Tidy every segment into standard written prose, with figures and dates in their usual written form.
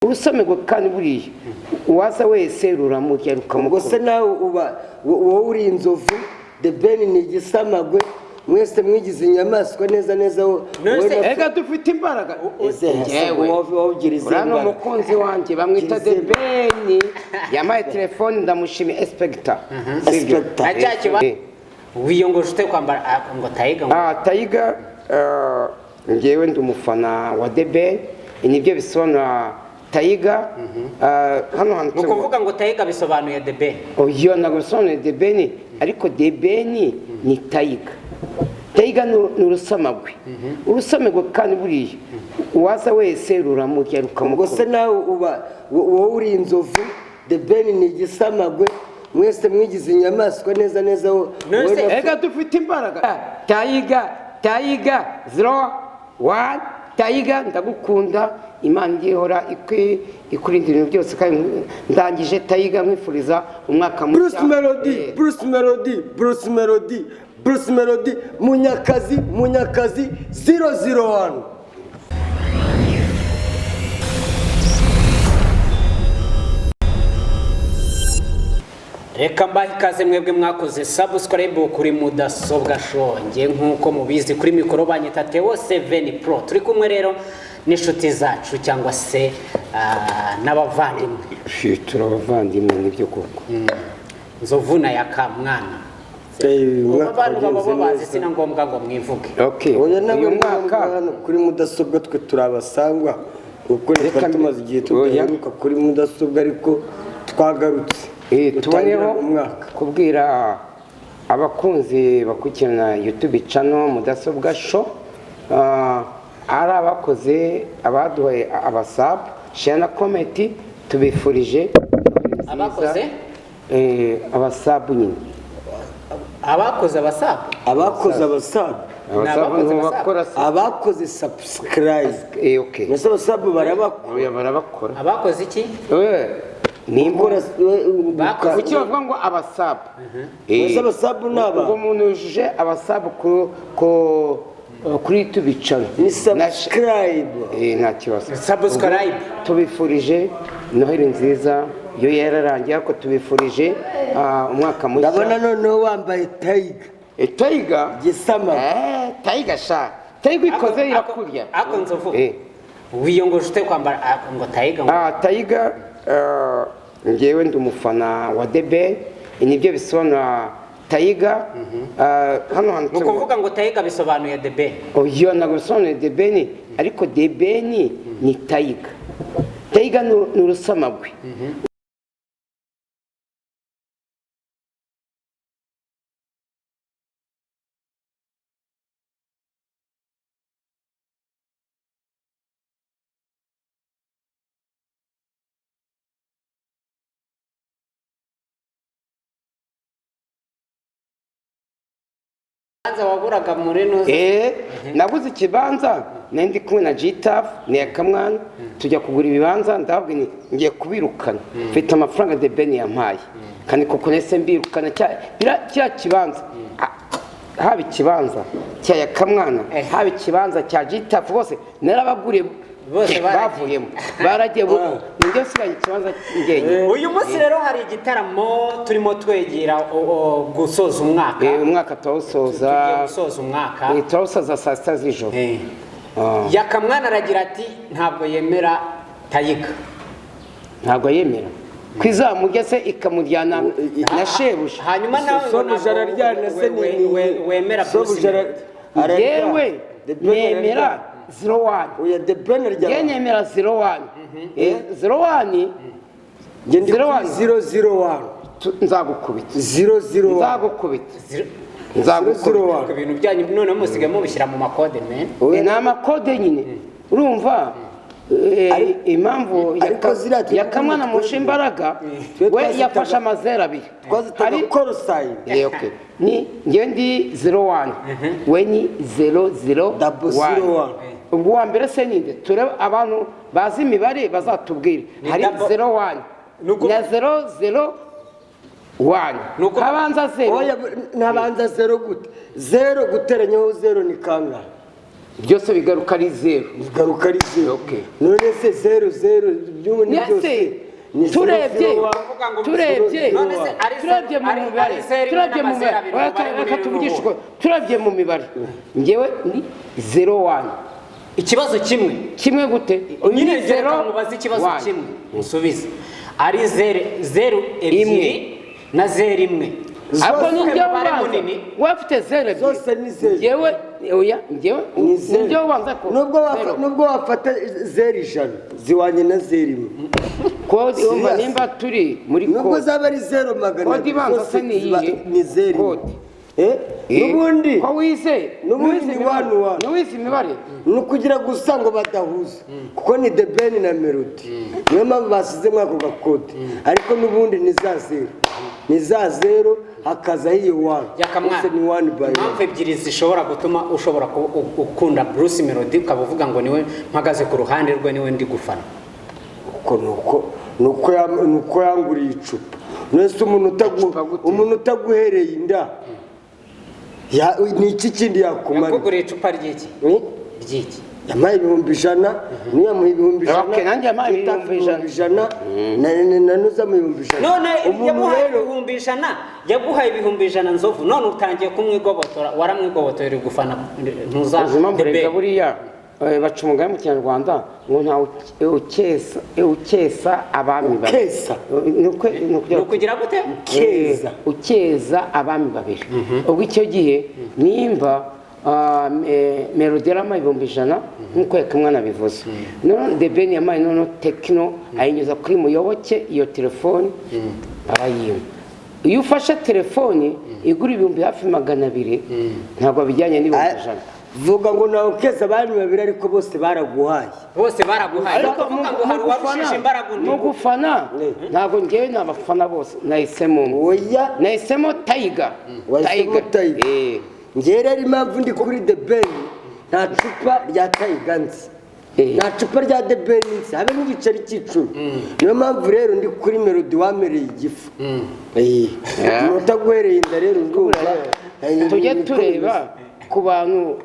urusamirwa kandi buriya uwaza wese ruramurya rukamugwa se nawe wowe uri inzovu The Ben ni igisamagwe mwese mwigize inyamaswa neza ega dufite imbaraga urano umukunzi wanjye bamwita The Ben yamaye telefone ndamushimye Inspector wiyongoje ute kwambara ngo Taiga Taiga ngewe ndi umufana wa The Ben nibyo bisobanura Taiga hano hantu kuvuga ngo Taiga bisobanuye The Ben oyo nagusobanuye The Ben ariko The Ben ni Taiga Taiga nurusamagwe urusamirwa kandi buriya uwaza wese ruramurya rukamugwa se nawe wowe uri inzovu The Ben ni igisamagwe mwese mwigize inyamaswa neza ega dufite imbaraga Taiga 01 Taiga ndagukunda Imana igihora ikurindira ibintu byose kandi ndangije Taiga mwifuriza umwaka mushya Bruce Melody Munyakazi 001. Reka mbahe ikaze mwebwe mwakoze subscribe kuri mudasobwa shonge nkuko mubizi kuri mikoro banyita Theo 7 Pro turi kumwe rero n'inshuti zacu cyangwa se n'abavandimwe turabavandimwe nibyo koko Nzovuna ya Kamwana abantu baba bazi sina ngombwa ngo mwivuge uyu mwaka kuri mudasobwa twe turabasangwa uko reka tumaze igihe tugaruka kuri mudasobwa ariko twagarutse tubaneho kubwira abakunzi bakurikirana YouTube channel mudasobwa show ari abakoze abaduhaye abasab share na comment tubifurije abakoze abasabu nyine abakoze abasabu abakoze subscribe nese abasabu barabakora abakoze iki nimbura kuki bavuga ngo abasabu abasabu naba ngo umuntu yujuje abasabu kuri YouTube channel ni subscribe nta kibazo subscribe tubifurije Noheli nziza yo yararangiye ariko tubifurije umwaka mushya ndabona noneho wambaye Taiga gisama Taiga sha Taiga ikoze irakurya ako nzovu wiyongoje ute kwambara ngo Taiga ngewe ndi umufana wa The Ben nibyo bisobanura Taiga hano hantu kuvuga ngo Taiga bisobanuye The Ben oyo nagusobanuye The Ben ariko The Ben ni Taiga nurusamagwe waburaga muri noze naguze ikibanza ndi kumwe na Gitaf ni Kamwana tujya kugura ibibanza ndababwiye ngiye kubirukana mfite amafaranga The Ben yampaye kandi koko nese mbirukana cya kibanza haba ikibanza cya Kamwana haba ikibanza cya Gitaf bose narabaguriye bose bavuyemo baragiye nibyo sigaye ikibanza ngenye uyu munsi rero hari igitaramo turimo twegera gusoza umwaka tawusoza umwaka tawusoza saa sita z'ijoro ya Kamwana aragira ati ntabwo yemera Taiga ntabwo yemera kwizamurya se ikamujyana na shebuja hanyuma nawe wemera yewe nemera 01 oya The Ben rya nemera 01 01 001 nzagukubita 001 nzagukubita ibintu byanyu none musigamo bishyira mu makode ni amakode nyine urumva impamvu ya Kamwana musha imbaraga we yafashe amazera abiri hari korosayini ni ngewe ndi 01 we ni 001 ubwo wa mbere se ninde turebe abantu bazi imibare bazatubwira hari 01 na 001 habanza 0 nabanza 0 gute 0 guteranyaho 0 ni kangahe byose bigaruka ari zero. bigaruka ari zero. Okay. none se zero by'ubu ni byose turebye None se ari turebye mu ari- mibare ari zero turebye mu n'amazero mibare abiri bari muri reka tuvugishe ubu. ukuri. turebye mu mibare ngewe ni 01 ikibazo kimwe kimwe gute nyine Ni reka 0, mubaze ikibazo 1. kimwe musubize ari zeru ebyiri na zeru imwe Ako ni njyewe umubare ubanza munini. wafite zero ebyiri Zose ni zero. ngewe oya ngewe Ni ni zero. njyewe ubanza ko zero. nubwo wafata 0 ziwanye na 0 kode umva Serious. nimba turi muri nubwo kode zaba ari 0 magana kode ibanza zose se ni ziba- iyihe ni 0 kode n'ubundi ko wize n'ubundi ni imibare. 1-1. Nuwize imibare ni ukugira gusa ngo badahuza kuko ni The Ben na Melody niyo mpamvu basizemo ako gakode ariko n'ubundi ni za 0 ni za 0 hakazaho iyo 1 yakamwana ni 1 by 1 impamvu ebyiri zishobora gutuma ushobora ukunda Bruce Melody ukaba uvuga ngo niwe mpagaze ku ruhande rwe niwe ndi gufana nuko yanguriye icupa nese umuntu utaguhereye inda ni iki kindi yakumara yakuguriye icupa ry'iki ry'iki yampaye 100,000 niyo yamuha 100,000 Okay, nanjye yampaye 100,000 nanuza mu 100,000 none umuntu yamuhaye rero 100,000 yaguhaye 100,000 nzovu none utangiye kumwigobotora waramwigobotora gufana ntuza ubuzima burega buriya baca umugani mu kinyarwanda ngo nta ukesa abami babiri Ukesa? ni ukugira gute ukeza abami babiri ubwo icyo gihe nimba Melody yarampaye 100,000 nk'uko Yakamwana bivuze none The Ben yampaye none Tekno ayinyuza kuri Muyoboke iyo telefone arayima iyo ufashe telefone igura ibihumbi hafi 200 ntabwo bijyanye n'100,000 vuga ngo nawe ukeza abandi babiri ariko bose baraguhaye ariko kuvuga ngo hari uwarushije imbaraga undi mu gufana ntabwo ngewe ni abafana bose nahisemo oya nahisemo Tiger wahisemo Tiger njye rero impamvu ndi kuri The Ben nta cupa rya Tiger nzi nta cupa rya The Ben nzi habe n'igiceri cy'icumi niyo mpamvu rero ndi kuri Melody wamereye igifu utaguhereye inda rero ndumva tujye tureba ku bantu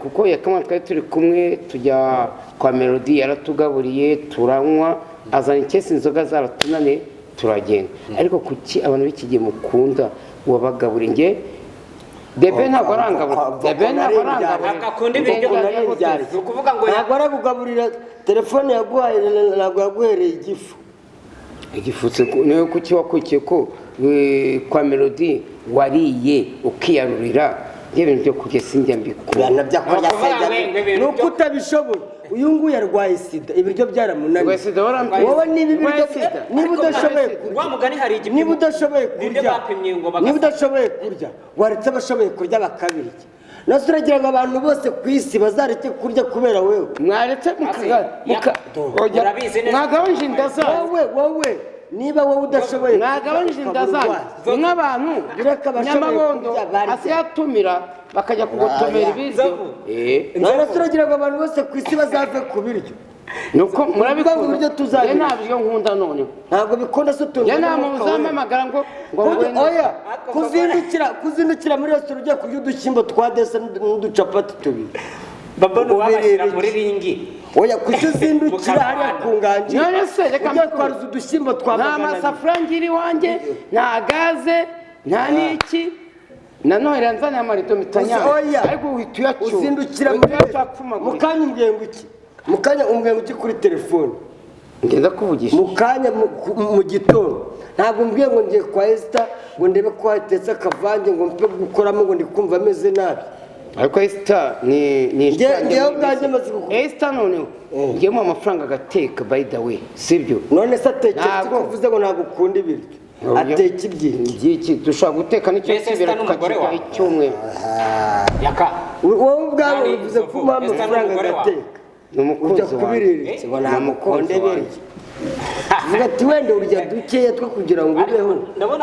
kuko Yakamwana twari turi kumwe tujya kwa Melody yaratugaburiye turanywa azana ikesi inzoga zaratunaniye turagenda ariko kuki abantu b'iki gihe mukunda wabagaburiye nge The Ben ntabwo arangabura The Ben ntabwo arangabura akakunda ibiryo ni ukuvuga ngo ntabwo arakugaburira telefone yaguhaye ntabwo yaguhereye igifu igifutse niyo kuki wakurikiye ko kwa Melody wariye ukiyarurira ibintu byo kurya sinjya mbikora nabyo akorya ni uko utabishoboye uyu nguyu yarwaye sida ibiryo byaramunaniye wowe niba udashoboye kurya niba udashoboye kurya waretse abashoboye kurya bakabirya nase uragira ngo abantu bose ku isi bazareke kurya kubera wewe mwaretse mwagabanyije inda zabo wowe niba wowe udashoboye mwagabanyije inda zabo nk'abantu nyamabondo asiyatumira bakajya kugotomera ibiryo none turagira ngo abantu bose ku isi bazave ku biryo nuko murabikunda uburyo tuzabirya nta biryo nkunda none ntabwo bikunda se utuntu nta muntu uzampamagara ngo oya kuzindukira muri resitora ugiye kurya udushyimbo twa desa n'uducapati tubiri baba n'uwabashyira muri ringi oya kuki uzindukira hariya ku nganji none se reka ugiye kwaruza udushyimbo twa nta masafuriya ngira iwanjye nta gaze nta n'iki nanone ranzaniye amarido mitanyama ariko uhita uyacyura uzindukira muri mu kanya umbwiye ngo iki mu kanya umbwiye ngo uki kuri telefone ngenda kuvugisha mu kanya mu gitondo ntabwo umbwiye ngo ngiye kwa Esther ngo ndebe ko hatetse akavange ngo mpe gukoramo ngo ndi kumva ameze nabi ariko Esther ni ngewe ubwanjye maze gukora Esther noneho ngewe mu amafaranga agateka by the way sibyo none se atekera ko uvuze ngo ntabwo ukunda ibiryo ateka ibyiki dushobora guteka n'icyo kibera tukakirya icyumweru wowe ubwawe uvuze ko umuha amafaranga agateka ni umukunzi wawe kubiriritse ngo nta mukonde birya vuga ati wenda urya dukeya two kugira ngo ubeho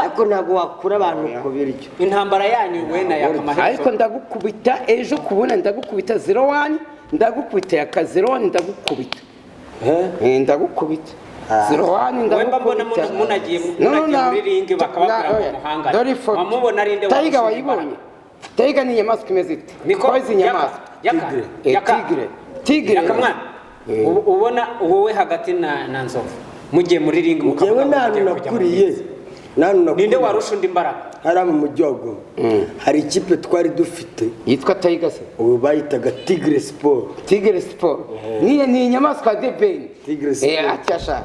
ariko ntabwo wakura abantu ku biryo intambara yanyu wenda Yakamwana ariko ndagukubita ejo kubona ndagukubita 01 ndagukubita ya 01 ndagukubita ndagukubita 01 ndagukubita munagiye muri ringi bakababwira ngo muhangane Tiger wayibonye Tiger ni inyamaswa imeze ite niko izi nyamaswa tigre yakamwana ubona wowe hagati na nzovu mugiye muri ring mukavuga nanu nakuriye ninde warusha undi imbaraga hara mu mujyi wa Goma hari ikipe twari dufite yitwa Tiger se ubu bayitaga Tigre Sport ni inyamaswa de Ben Tigre Sport acyasha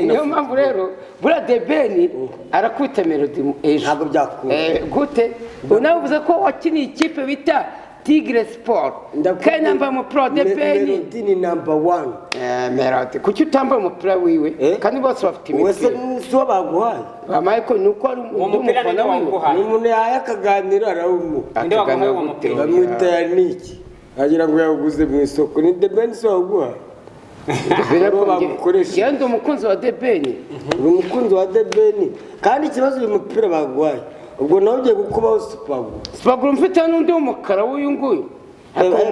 niyo mpamvu rero bura de Ben arakubita Melody ntabwo byakunda gute unavuze ko wakiniye ikipe bita Tigre Sport kandi namba mu pro de Ben Melody ni number 1 Melody kuki utambaye umupira wiwe kandi bose bafite imipira wese so baguhaye Michael nuko ari umupira waguhaye umuntu yakaganira arawumu inde waguhaye uwo mupira bamwita niki agira ngo yaguze mu isoko ni de Ben so waguhaye yandi umukunzi wa de Ben uri umukunzi wa de Ben kandi ikibazo uyu mupira baguhaye ubwo nawe ugiye gukubaho Spaguru mfite n'undi w'umukara w'uyu nguyu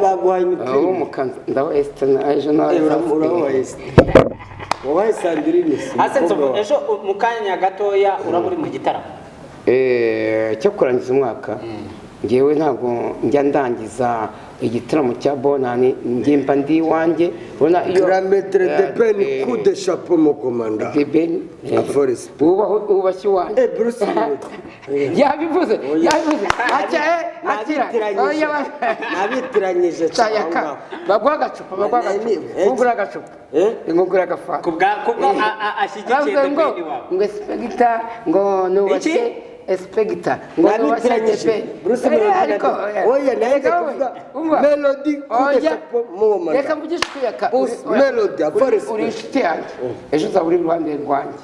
baguhaye imipira w'umukanza ndaho Esther ejo nawe wabaye Sandrine Hasenzo ejo mu kanya gatoya uraburi mu gitaramo cyo kurangiza umwaka ngewe ntabwo njya ndangiza igitaramo cya Bonani ngemba ndi wanjye ubona iyo grametre de Ben coup de chapeau mon commandant de Ben Forest ubashyi wanjye Bruce yabivuze nabitiranyije cyangwa bagwa agacupa ugura agacupa ngugura agafata kubwa ashyigikiye de Ben ngo Spectre ngo nubashye Espegita ngo nabitiranyije Bruce oya Melody reka mvugishe kuyaka Melody Forest uri inshuti yanjye ejo uzaba uri iruhande rwanjye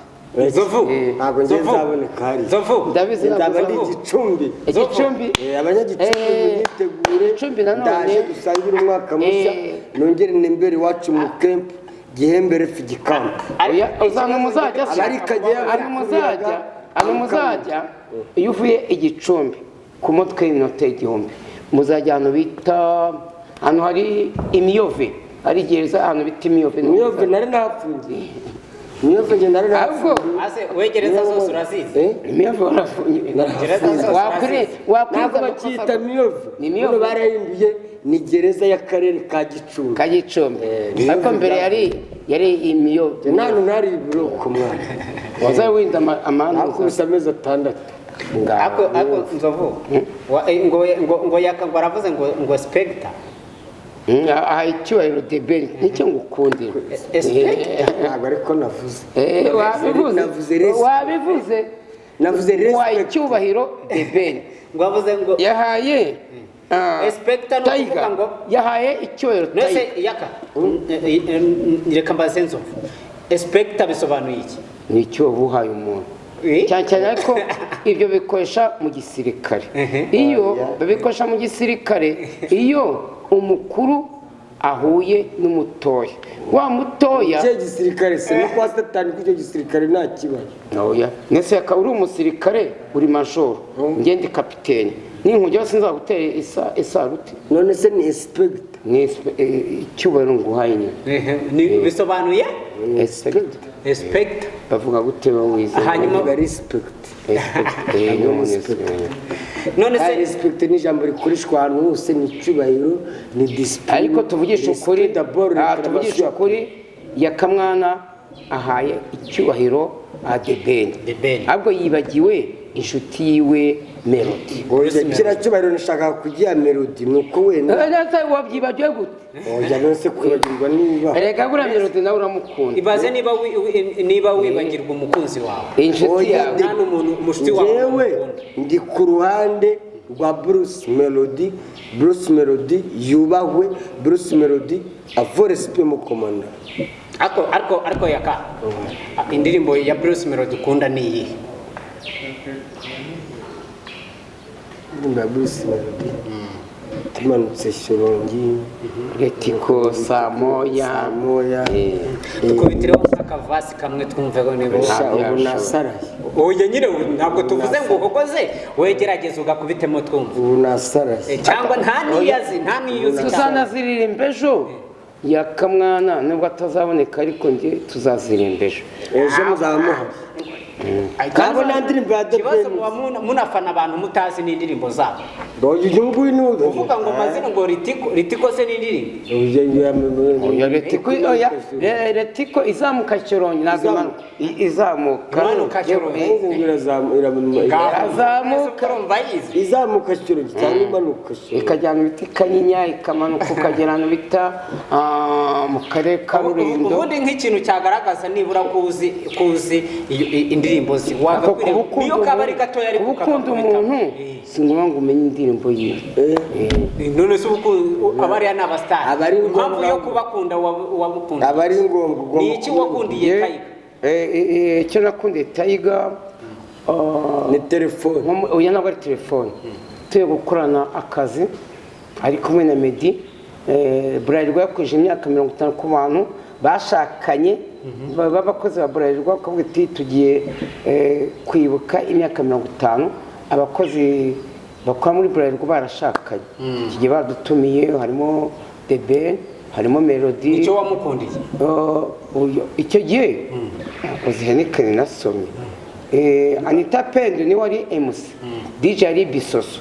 Zovu ntabwo ngiye nzaboneka hari Zovu ndabizi nzaba ndi igicumbi abanyagicumbi igicumbi nanone ndaje dusangira umwaka mushya nongere nembere iwacu mu camp Gihembere Figikamp uzana muzajya muzajya iyo uvuye igicumbi ku mutwe y'inota igihumbi muzajya ahantu bita ahantu hari imiyove hari gereza ahantu bita imiyove nari nafungiye imiyove nge nari nafungiye ase wegereza zose urazizi imiyove warafungiye ntabwo bakita imiyove none barahinduye ni gereza y'akarere ka Gicumbi ariko mbere yari imiyove nanu ntari ibiroko mwana wazaye winda amahano nakubise amezi 6 ako Nzovu ngo baravuze ngo Spectre aha icyubahiro de Ben nicyo ngukundira ntabwo ariko navuze wabivuze wa icyubahiro de Ben ngo bavuze ngo yahaye Spectre no kuvuga ngo yahaye icyubahiro nese yaka reka mbaze Nzovu Spectre bisobanuye iki ni icyo buhaye umuntu cyane ariko ibyo bikoresha mu gisirikare iyo babikoresha mu gisirikare iyo umukuru ahuye n'umutoya wa mutoya cyo gisirikare se no kwa satani k'icyo gisirikare nta kibazo oya nese yaka uri umusirikare uri majoro ngende kapiteni ninkujya sinzagutera isaruti none se ni Spectre icyubahiro nguhaye ni bisobanuye Spectre bavuga gute wize hanyuma respect none se respect ni jambo rikoreshwa ahantu hose ni cyubahiro ni discipline ariko tuvugisha ukuri yakamwana ahaye icyubahiro de Ben ahubwo yibagiwe inshuti yiwe Melody kira cyubahiro nashaka kugira Melody nuko wenda nasa wabyibagiwe gute oya nose kwibagirwa niba reka gura Melody nawe uramukunda ibaze niba wibagirwa umukunzi wawe inshuti yawe nta n'umuntu mushiti wawe yewe ndi ku ruhande rwa Bruce Melody yubahwe Bruce Melody avore sipe mu komanda ariko yaka indirimbo ya Bruce Melody ukunda ni iyi Bruce Melody tumanutse Shyorongi Getiko Samoya dukubitireho akavasi kamwe twumveho nibo ubu nasaraye oya nyine ntabwo tuvuze ngo uhogoze wegerageza ugakubitemo twumve ubu nasaraye cyangwa nta niyuzi tuzanaziririmba ejo yakamwana nubwo atazaboneka ariko nge tuzaziririmba ejo muzamuha Kabo nta ndirimbo ya The ikibazo Ben. muba munafana abantu mutazi n'indirimbo zabo Doje igihugu inuda. uvuga ngo mazina ngo ritiko se n'indirimbo Oya, Retiko izamuka Shyorongi ntabwo imanuka. Izamuka. Imanuka Shyorongi. Azamuka. urumva yizi Izamuka Shyorongi cyangwa imanuka Shyorongi. Ikajyana ibiti Kanyinya ikamanuka ukagera ahantu bita mu karere ka Rulindo. ubundi nk'ikintu cyagaragaza nibura kuzi indirimbo zi niyo kaba ari gatoya ariko ukunda umuntu si ngombwa ngo umenye indirimbo ye. none se abariya ni abasitari impamvu yo kubakunda wamukunda Abari ngombwa. ni iki wakundiye Tayiga icyo nakundiye Tayiga Ni telefone. oya ntabwo ari telefone tuye gukorana akazi ari kumwe na Meddy Bralirwa yakoze imyaka 50 ku bantu bashakanye b'abakozi ba Bralirwa akavuga ati tugiye kwibuka imyaka 50 abakozi bakora muri Bralirwa barashakanye kigiye badutumiye harimo The Ben harimo Melody icyo wamukundiye icyo gihe uzihenikane nasomye Anita Pendo ni wari MC DJ ari Bisoso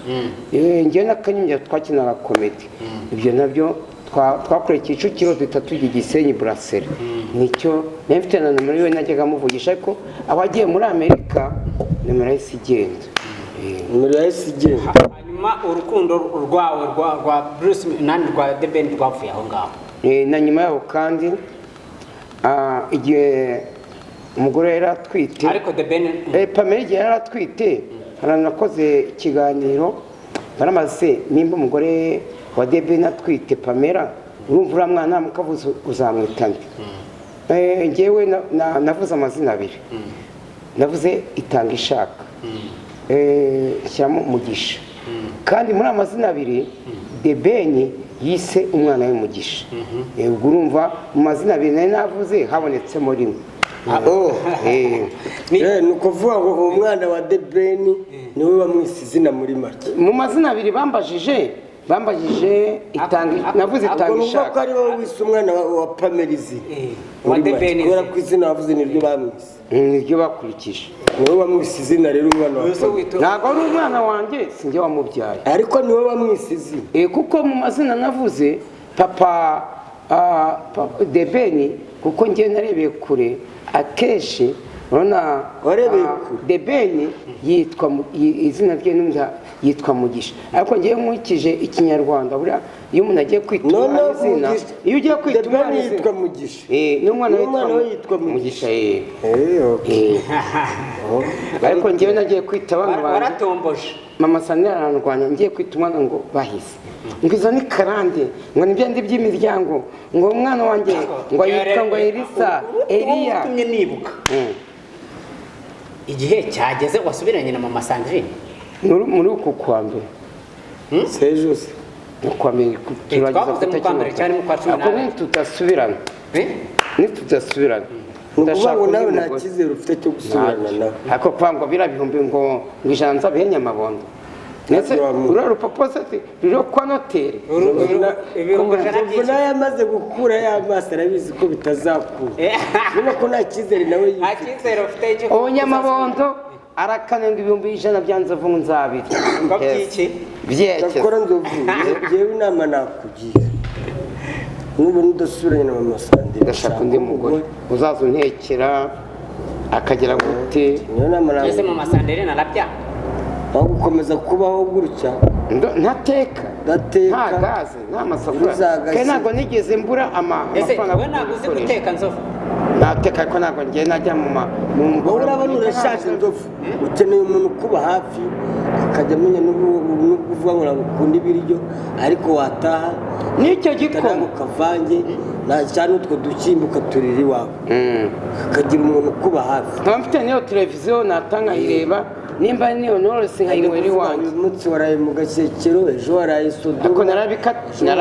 ngiye n'akanyumya twakinaga comedy ibyo nabyo twakoreye Kicukiro duhita tujya Gisenyi Brasserie nicyo nemfite na numero yiwe najyaga muvugisha ariko abagiye muri Amerika numero yise igenda Numero ya SG. hanyuma urukundo rwawe rwa Bruce nani rwa The Ben rwapfuye aho ngaho na nyuma yaho kandi igihe umugore yari atwite ariko The Ben Pamela igihe yari atwite haranakoze ikiganiro baramaze nimba umugore wa The Ben atwite Pamela urumva uriya mwana mukavuze uzamwitana ngewe navuze amazina abiri navuze itanga ishaka shyiramo umugisha kandi muri amazina abiri The Ben yise umwana w'umugisha ubwo urumva mu mazina abiri nari navuze habonetsemo rimwe ni ukuvuga ngo umwana wa The Ben niwe wamwise izina muri make. mu mazina abiri bambajije navuze itanga Ubwo ishaka ko ari wowe wise umwana wa Pamela izina. wa The Ben Kubera ko izina wavuze niryo bamwise. niryo bakurikije Niwe wamwise izina rero umwana wa Pamela. ntabwo ari umwana wanjye sinjye wamubyaye Ariko niwe wamwise izina. kuko mu mazina navuze papa The Ben kuko njye narebeye kure akenshi urabona Warebeye kure? The Ben yitwa izina rye n'undi yitwa Mugisha ariko ngiye nkurikije ikinyarwanda buriya iyo umuntu agiye kwita umwana izina iyo ugiye kwita The Ben umwana izina yitwa Mugisha. n'umwana we yitwa Mugisha Okay. ariko ngewe nagiye kwita abana banjye waratomboje mama Sanira ararwanya ngiye kwita umwana ngo bahise ngo izo ni karande ngo nibyo ndi by'imiryango ngo umwana wanjye ngo yitwa ngo Elisa Eliya utumye nibuka igihe cyageze wasubiranye na mama Sandrine muri uku kwa mbere Sejose. kwa mbere twavuze mu kwa mbere cyane mu kwa cumi ako nitutasubirana nitutasubirana Ukuvuga ngo nawe nta cyizere ufite cyo gusubirana nawe. ako kwangwa bira bihumbi ngo ijanza bihe Nyamabondo nese ura rupapose rero kwa noteri Ubwo nawe yamaze gukura y'amaso arabizi ko bitazakura. Niba ko nta cyizere nawe yifite. akizero ufite cyo Nyamabondo arakanenga ibihumbi ijana byanze vuba nzabiri ngo byiki byekeza Ndakora nzovu. Yewe inama nakugira. Nubu nudasubiranye na mama Sandrine. ndashaka undi mugore uzaza untekera akagera gute Niyo nama ese nawe. mama Sandrine arabya Aho gukomeza kubaho gutya. ntateka nta Dateka. gaze nta masafuriya Ntuzagashye. kandi ntabwo nigeze mbura ese amafaranga wowe ntabwo uzi guteka nzovu nateka ariko ntabwo ngiye najya mu Wowe urabona urashaje nzovu. Ukeneye umuntu ukuba hafi akajya amenya n'ubwo uvuga ngo nagukunda ibiryo ariko wataha n'icyo ukajya gikoma ukavange nta cyane utwo dukimba ukaturira iwawe ukagira umuntu ukuba hafi. nkaba mfite n'iyo televiziyo natanga nkayireba nimba niyo norose nkayinywera iwanjye uyu munsi waraye mu Gashyekero ejo waraye Sodoma ariko narabikatiye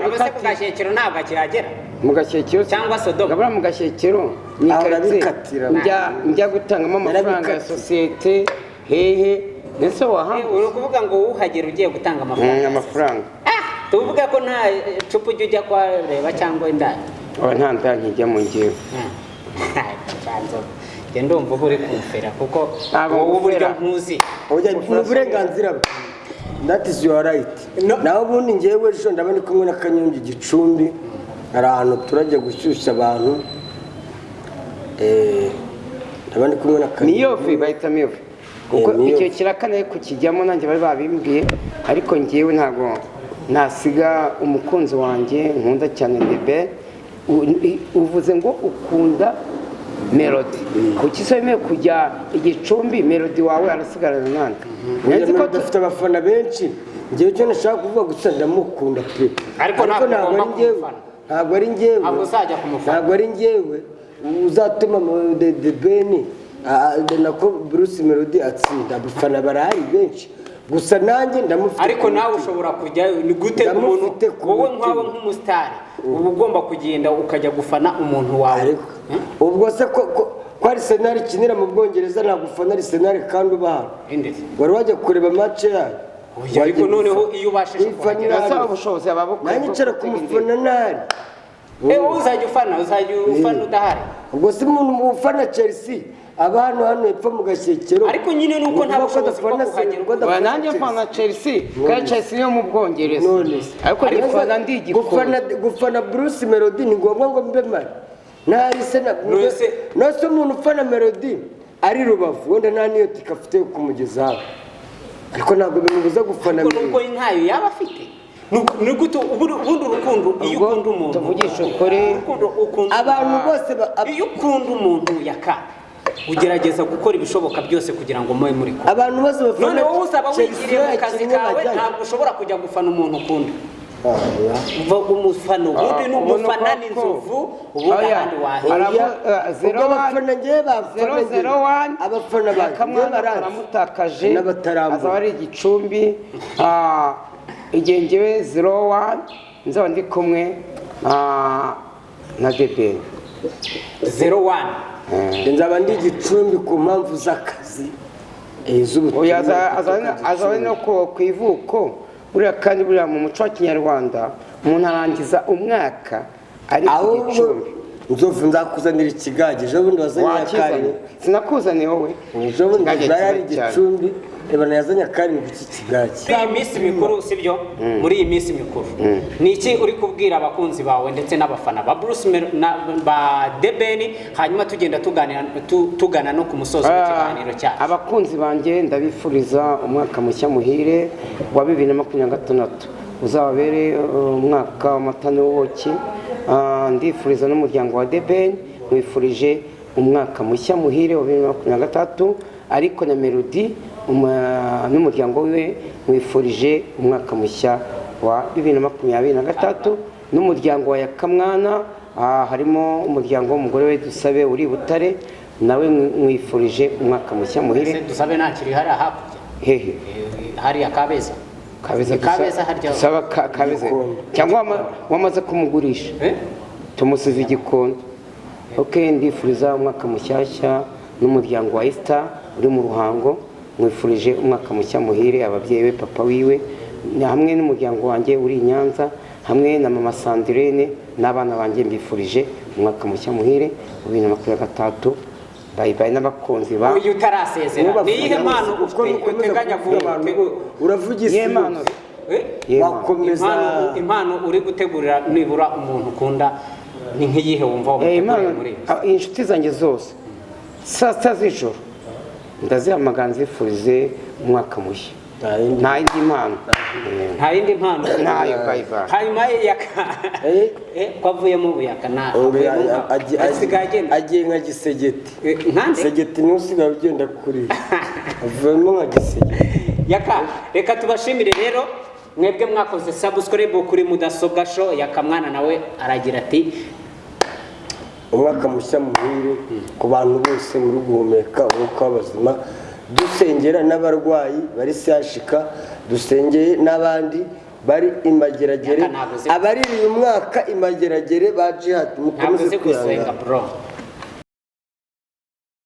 abase ku Gashyekero ntabwo akihagera mu Gashyekero cyangwa Sodoma ngabura mu Gashyekero ni Aho karitsiye urabikatira. njya gutangamo amafaranga ya sosiyete hehe ndetse wahanga uri kuvuga ngo uhagera ugiye gutanga amafaranga amafaranga tuvuga ko nta cupa ujya ujya kuhareba cyangwa indani aba nta ndaya nkijya mu ngewe njye ndumva uba uri kumfera kuko Ntabwo wowe uburyo ngufera. nkuzi ni uburenganzira bwe, that is your right. No. naho ubundi ngewe ejo ndaba ndi kumwe na Kanyongi Gicumbi, hari ahantu turajya gushyushya abantu, ndaba ndi kumwe na Kanyongi. miyofe bahita miyofe kuko miyofe. icyo kirakane kukijyamo nanjye bari babimbwiye, ariko ngewe ntabwo nasiga umukunzi wanjye nkunda cyane Debe. Uvuze ngo ukunda melody, kuki se wemewe kujya Igicumbi melody wawe arasigarana nande? Nzi ko dufite abafana benshi, ngewe icyo nashaka kuvuga gusa ndamukunda pe, Ariko ntabwo ugomba kumufana. ntabwo ari ngewe, Ntabwo uzajya kumufana. ntabwo ari ngewe uzatuma The Ben nako Bruce Melody atsinda. Abafana barahari benshi, gusa nanjye ndamufite. ariko nawe ushobora kujya ni gute umuntu Ndamufite ku wowe mutima. nkawe nk'umusitari uba ugomba kugenda ukajya gufana umuntu wawe. Ariko ubwo se ko Arsenal ikinira mu Bwongereza ntabwo ufana Arsenal kandi ubahana, Inde. wari wajya kureba match yayo? Oya, ariko noneho iyo ubashije kuhagera basaba ubushobozi ababukora. nanjye ncara ku mufana ntari. wowe uzajya ufana udahari. ubwo se umuntu ufana Chelsea abantu hano hepfo mu Gashyekero, Ariko nyine nuko nta bushobozi bwo kuhagera. Nanjye mfana Chelsea, kandi Chelsea yo mu Bwongereza. None. Ariko ndifana ndi Igikona. gufana Bruce Melody ni ngombwa ngo mbe mari ntari se nose umuntu ufana Melody ari Rubavu wenda nta niyo tikafite yo kumugezaho, ariko ntabwo bimubuza gufana Ariko nuko ntayo yaba afite. Ni gute ubundi urukundo iyo ukunda umuntu tuvugisha ukuri, abantu bose iyo ukunda umuntu yaka ugerageza gukora ibishoboka byose kugira ngo mube muri kumwe. abantu bose bafana None wowe uzaba wigiriye mu kazi kawe ntabwo ushobora kujya gufana umuntu ukunda. Uva umufana ubundi ni umufana n'inzovu ubundi ahandi wahera. abafana ngewe bafana 001 abafana banjye baramutakaje n'abataramba. azaba ari Igicumbi. Igihe ngewe 01 nzaba ndi kumwe na Debe 01 nzaba ndi Gicumbi ku mpamvu z'akazi oya azaba no ku ivuko buriya, kandi buriya mu muco wa Kinyarwanda umuntu arangiza umwaka ari ku Gicumbi. nzovu nzakuzanira ikigage ejo bundi wazanye akari, sinakuzaniye wowe ejo bundi ari Gicumbi ebana yazanye akari mu kigage. Muri iyi minsi mikuru sibyo, muri iyi minsi mikuru ni iki uri kubwira abakunzi bawe ndetse n'abafana ba Bruce ba The Ben, hanyuma tugenda tugana no ku musozo w'ikiganiro cyacu. Abakunzi banjye ndabifuriza umwaka mushya muhire wa 2026 uzababere umwaka w'amata n'ubuki. Ndifuriza n'umuryango wa The Ben mwifurije umwaka mushya muhire wa 2023, ariko na Melody n'umuryango we mwifurije umwaka mushya wa 2023, n'umuryango wa Yakamwana harimo umuryango w'umugore we Dusabe uri Butare, nawe mwifurije umwaka mushya muhire. Dusabe ntakiri hari hakurya hehe hari Kabeza harya Dusaba Kabeza cyangwa wamaze kumugurisha tumusize Igikondo. Ndifuriza umwaka mushyashya n'umuryango wa Esther uri mu Ruhango, mwifurije umwaka mushya muhire ababyeyi be papa wiwe hamwe n'umuryango wanjye uri i Nyanza hamwe na mama Sandrine n'abana banjye mbifurije umwaka mushya muhire wa 2023. Bye n'abakunzi ba uyu utarasezera ni ihe mpano uteganya kuvuga uravugisha yemano wakomeza impano uri gutegurira nibura umuntu ukunda ni nk'iyihe wumva impano inshuti zanjye zose saa sita z'ijoro ndazihamagara nzifurize umwaka mushya. Nta yindi mpano ntayo. Bye hanyuma kwavuyemo ubuyaka agiye nka gisegeti gisegeti niwe usigaye ugenda kuri avuyemo nka gisegeti yaka. Reka tubashimire rero mwebwe mwakoze subscribe kuri mudasobwa show. Yakamwana nawe aragira ati umwaka mushya muhire ku bantu bose muri guhumeka umwuka w'abazima, dusengera n'abarwayi bari sashika, dusengeye n'abandi bari imageragere, abari uyu mwaka imageragere ba jihad mukomeze kwihangana.